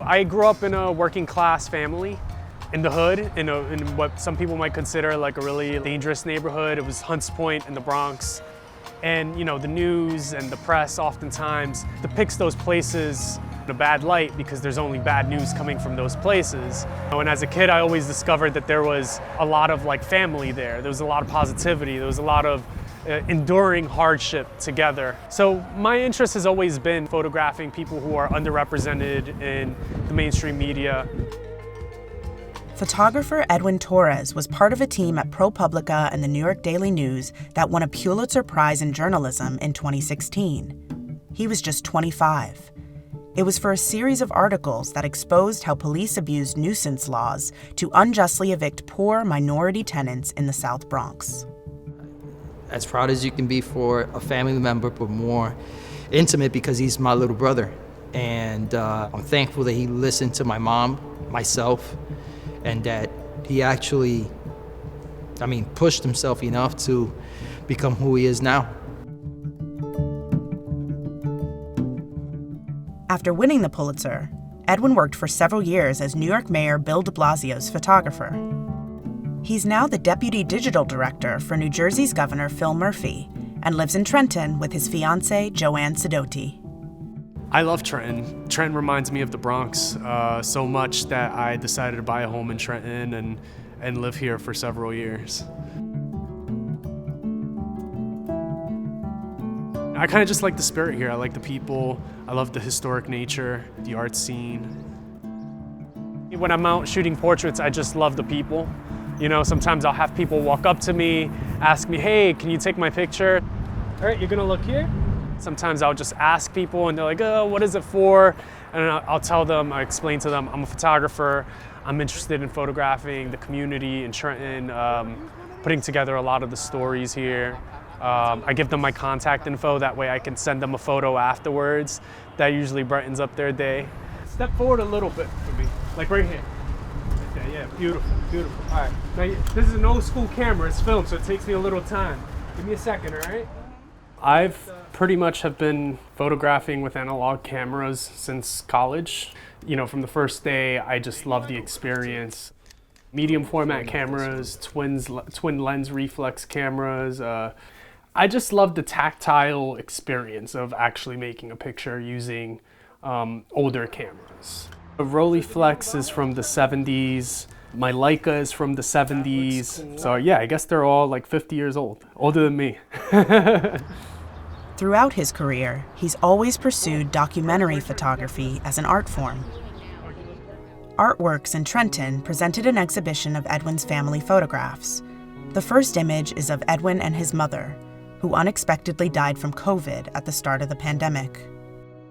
I grew up in a working class family in the hood, in what some people might consider like a really dangerous neighborhood. It was Hunts Point in the Bronx. And you know, the news and the press oftentimes depicts those places in a bad light because there's only bad news coming from those places. And as a kid, I always discovered that there was a lot of like family there. There was a lot of positivity. There was a lot of enduring hardship together. So my interest has always been photographing people who are underrepresented in the mainstream media. Photographer Edwin Torres was part of a team at ProPublica and the New York Daily News that won a Pulitzer Prize in Journalism in 2016. He was just 25. It was for a series of articles that exposed how police abused nuisance laws to unjustly evict poor minority tenants in the South Bronx. As proud as you can be for a family member, but more intimate because he's my little brother. And I'm thankful that he listened to my mom, myself, and that he actually, pushed himself enough to become who he is now. After winning the Pulitzer, Edwin worked for several years as New York Mayor Bill de Blasio's photographer. He's now the deputy digital director for New Jersey's Governor Phil Murphy and lives in Trenton with his fiancée, Joanne Sidoti. I love Trenton. Trenton reminds me of the Bronx so much that I decided to buy a home in Trenton and live here for several years. I kind of just like the spirit here. I like the people. I love the historic nature, the art scene. When I'm out shooting portraits, I just love the people. You know, sometimes I'll have people walk up to me, ask me, hey, can you take my picture? All right, you're gonna look here? Sometimes I'll just ask people and they're like, oh, what is it for? And I'll tell them, I explain to them, I'm a photographer. I'm interested in photographing the community in Trenton, putting together a lot of the stories here. I give them my contact info, that way I can send them a photo afterwards. That usually brightens up their day. Step forward a little bit for me, like right here. Okay, yeah, beautiful, beautiful. All right, now this is an old school camera, it's filmed, so it takes me a little time. Give me a second, all right? I've pretty much have been photographing with analog cameras since college. You know, from the first day, I just love the experience. Medium format cameras, twin lens reflex cameras. I just love the tactile experience of actually making a picture using older cameras. The Rolleiflex is from the 70s. My Leica is from the 70s. So yeah, I guess they're all like 50 years old, older than me. Throughout his career, he's always pursued documentary photography as an art form. Artworks in Trenton presented an exhibition of Edwin's family photographs. The first image is of Edwin and his mother, who unexpectedly died from COVID at the start of the pandemic.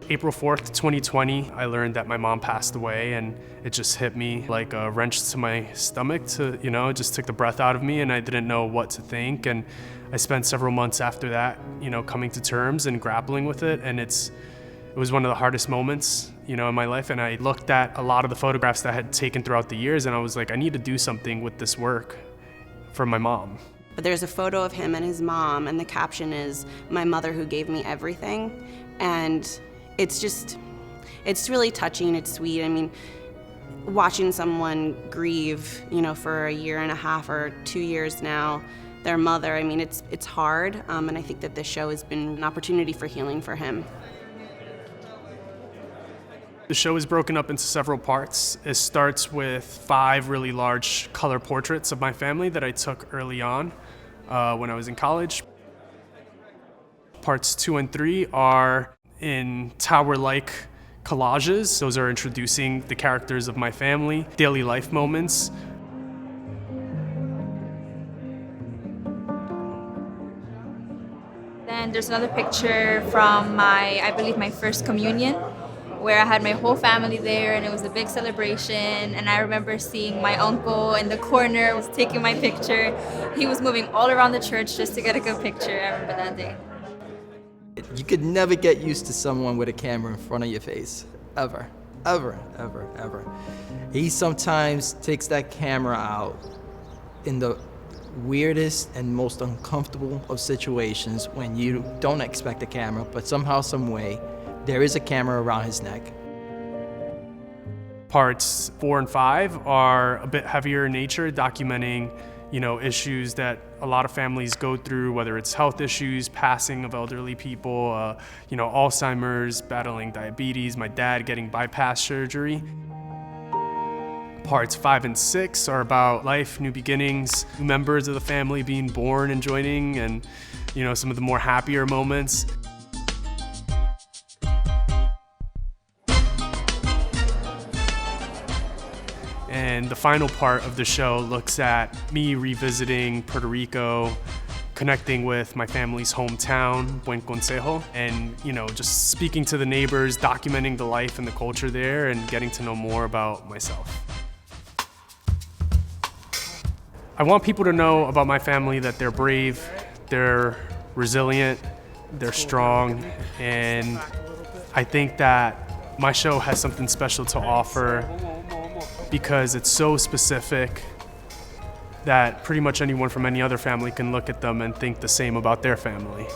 April 4th, 2020, I learned that my mom passed away, and it just hit me like a wrench to my stomach. It just took the breath out of me, and I didn't know what to think. And I spent several months after that, coming to terms and grappling with it. And it was one of the hardest moments, in my life. And I looked at a lot of the photographs that I had taken throughout the years, and I was like, I need to do something with this work for my mom. But there's a photo of him and his mom, and the caption is, "My mother who gave me everything." And it's really touching, it's sweet. I mean, watching someone grieve, for a year and a half or 2 years now, their mother, it's hard. And I think that this show has been an opportunity for healing for him. The show is broken up into several parts. It starts with 5 really large color portraits of my family that I took early on when I was in college. Parts 2 and 3 are in tower-like collages. Those are introducing the characters of my family, daily life moments. Then there's another picture from I believe my first communion, where I had my whole family there, and it was a big celebration. And I remember seeing my uncle in the corner was taking my picture. He was moving all around the church just to get a good picture. I remember that day. You could never get used to someone with a camera in front of your face, ever, ever, ever, ever. He sometimes takes that camera out in the weirdest and most uncomfortable of situations when you don't expect a camera, but somehow, some way, there is a camera around his neck. Parts 4 and 5 are a bit heavier in nature, documenting, issues that a lot of families go through, whether it's health issues, passing of elderly people, Alzheimer's, battling diabetes, my dad getting bypass surgery. Parts 5 and 6 are about life, new beginnings, new members of the family being born and joining, and some of the more happier moments. And the final part of the show looks at me revisiting Puerto Rico, connecting with my family's hometown, Buen Consejo, and just speaking to the neighbors, documenting the life and the culture there, and getting to know more about myself. I want people to know about my family that they're brave, they're resilient, they're strong, and I think that my show has something special to offer because it's so specific that pretty much anyone from any other family can look at them and think the same about their family.